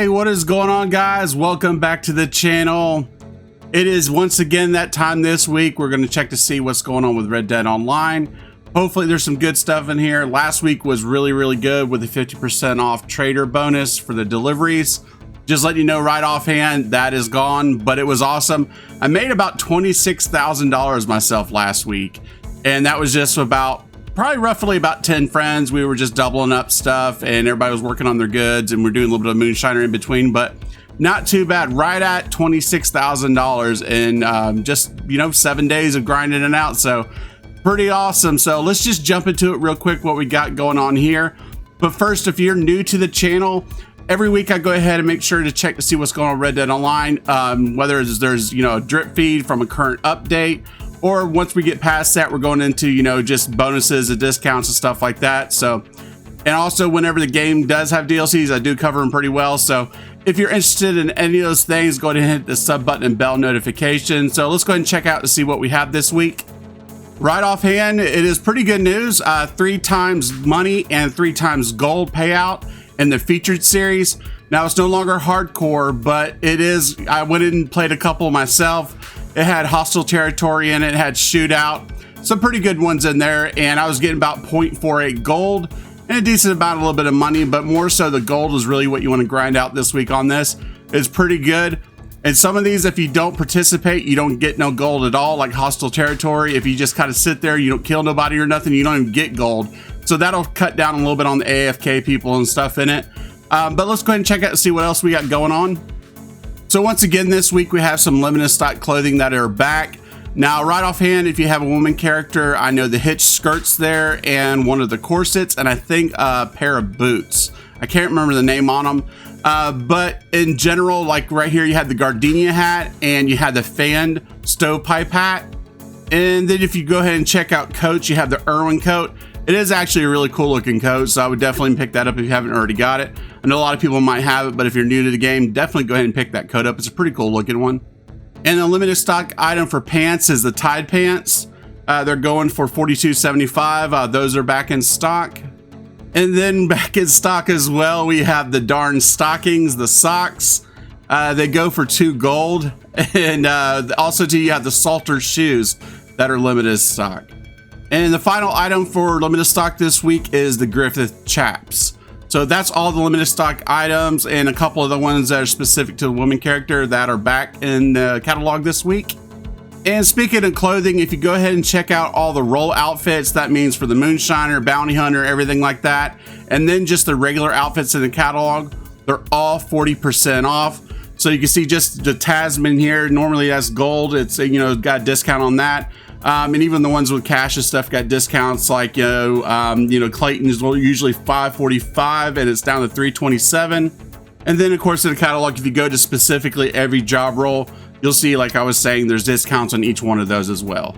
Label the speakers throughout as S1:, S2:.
S1: Hey, what is going on, guys? Welcome back to the channel. It is once again that time this week. We're going to check to see what's going on with Red Dead Online. Hopefully there's some good stuff in here. Last week was really good with a 50% off trader bonus for the deliveries. Just letting you know right offhand, that is gone, but it was awesome. I made about $26,000 myself last week, and that was just probably roughly about 10 friends. We were just doubling up stuff and everybody was working on their goods, and we're doing a little bit of moonshiner in between, but not too bad. Right at $26,000 in just 7 days of grinding it out. So pretty awesome. So let's just jump into it real quick, what we got going on here. But first, if you're new to the channel, every week I go ahead and make sure to check to see what's going on with Red Dead Online, whether there's a drip feed from a current update, or once we get past that, we're going into just bonuses and discounts and stuff like that. So, and also whenever the game does have DLCs, I do cover them pretty well. So if you're interested in any of those things, go ahead and hit the sub button and bell notification. So let's go ahead and check out to see what we have this week. Right offhand, it is pretty good news. 3 times money and 3 times gold payout in the featured series. Now it's no longer hardcore, but it is. I went in and played a couple myself. It had hostile territory in it, it had shootout, some pretty good ones in there, and I was getting about 0.48 gold and a decent amount, a little bit of money, but more so the gold is really what you want to grind out this week on this. It's pretty good. And some of these, if you don't participate, you don't get no gold at all, like hostile territory. If you just kind of sit there, you don't kill nobody or nothing, you don't even get gold. So that'll cut down a little bit on the AFK people and stuff in it. But let's go ahead and check out and see what else we got going on. So once again, this week we have some limited stock clothing that are back. Now, right offhand, if you have a woman character, I know the hitch skirts there and one of the corsets, and I think a pair of boots. I can't remember the name on them. But in general, like right here, you had the gardenia hat and you had the fanned stovepipe hat. And then if you go ahead and check out coats, you have the Irwin coat. It is actually a really cool looking coat, so I would definitely pick that up if you haven't already got it. I know a lot of people might have it, but if you're new to the game, definitely go ahead and pick that coat up. It's a pretty cool looking one. And the limited stock item for pants is the Tide pants. They're going for $42.75. Those are back in stock. And then back in stock as well, we have the darn stockings, the socks. They go for 2 gold. And also too, you have the Salter shoes that are limited stock. And the final item for limited stock this week is the Griffith chaps. So that's all the limited stock items and a couple of the ones that are specific to the woman character that are back in the catalog this week. And speaking of clothing, if you go ahead and check out all the role outfits, that means for the moonshiner, bounty hunter, everything like that, and then just the regular outfits in the catalog, they're all 40% off. So you can see just the Tasman here, normally that's gold. It's got a discount on that. And even the ones with cash and stuff got discounts, like Clayton is usually $5.45 and it's down to $3.27. And then of course in the catalog, if you go to specifically every job role, you'll see, like I was saying, there's discounts on each one of those as well.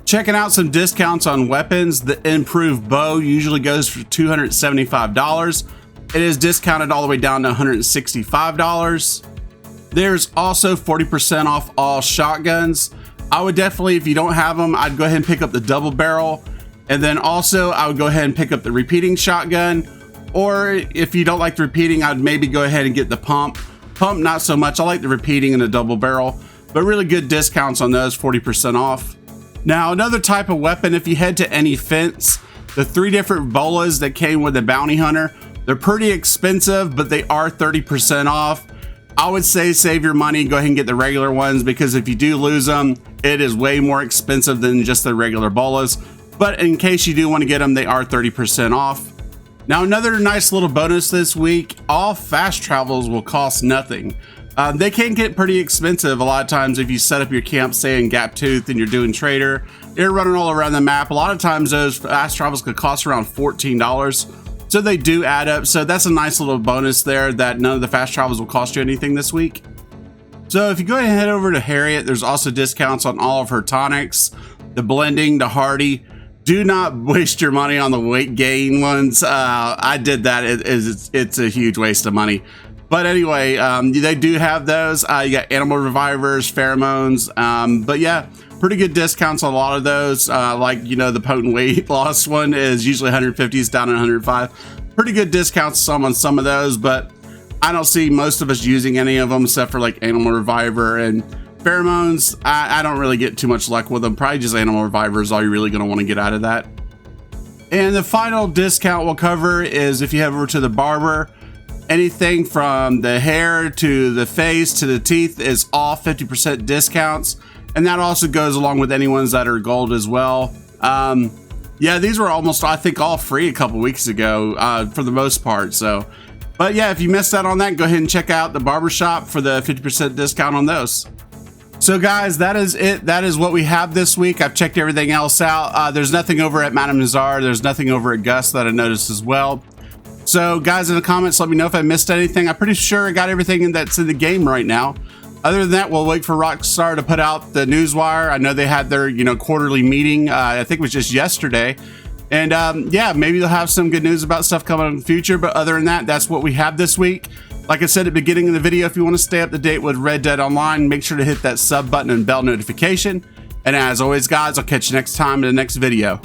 S1: Checking out some discounts on weapons, the improved bow usually goes for $275. It is discounted all the way down to $165. There's also 40% off all shotguns. I would definitely, if you don't have them, I'd go ahead and pick up the double barrel. And then also I would go ahead and pick up the repeating shotgun. Or if you don't like the repeating, I'd maybe go ahead and get the pump. Pump, not so much. I like the repeating and the double barrel, but really good discounts on those, 40% off. Now, another type of weapon, if you head to any fence, the 3 different bolas that came with the bounty hunter, they're pretty expensive, but they are 30% off. I would say save your money, go ahead and get the regular ones, because if you do lose them, it is way more expensive than just the regular bolas. But in case you do want to get them, they are 30% off. Now, another nice little bonus this week, all fast travels will cost nothing. They can get pretty expensive a lot of times if you set up your camp, say in Gaptooth, and you're doing trader. You're running all around the map. A lot of times those fast travels could cost around $14. So they do add up. So that's a nice little bonus there, that none of the fast travels will cost you anything this week. So if you go ahead and head over to Harriet, there's also discounts on all of her tonics, the blending, the hardy. Do not waste your money on the weight gain ones. I did that. It's a huge waste of money. But anyway, they do have those. You got animal revivers, pheromones. But yeah, pretty good discounts on a lot of those. The potent weight loss one is usually 150s down to 105. Pretty good discounts on some of those, but I don't see most of us using any of them except for like Animal Reviver and Pheromones. I don't really get too much luck with them. Probably just Animal Reviver is all you're really going to want to get out of that. And the final discount we'll cover is if you head over to the Barber, anything from the hair to the face to the teeth is all 50% discounts. And that also goes along with any ones that are gold as well. Yeah, these were almost, I think, all free a couple weeks ago for the most part. So, but yeah, if you missed out on that, go ahead and check out the Barbershop for the 50% discount on those. So guys, that is it. That is what we have this week. I've checked everything else out. There's nothing over at Madame Nazar. There's nothing over at Gus that I noticed as well. So guys, in the comments, let me know if I missed anything. I'm pretty sure I got everything that's in the game right now. Other than that, we'll wait for Rockstar to put out the newswire. I know they had their, quarterly meeting. I think it was just yesterday. And yeah, maybe they'll have some good news about stuff coming in the future. But other than that, that's what we have this week. Like I said at the beginning of the video, if you want to stay up to date with Red Dead Online, make sure to hit that sub button and bell notification. And as always, guys, I'll catch you next time in the next video.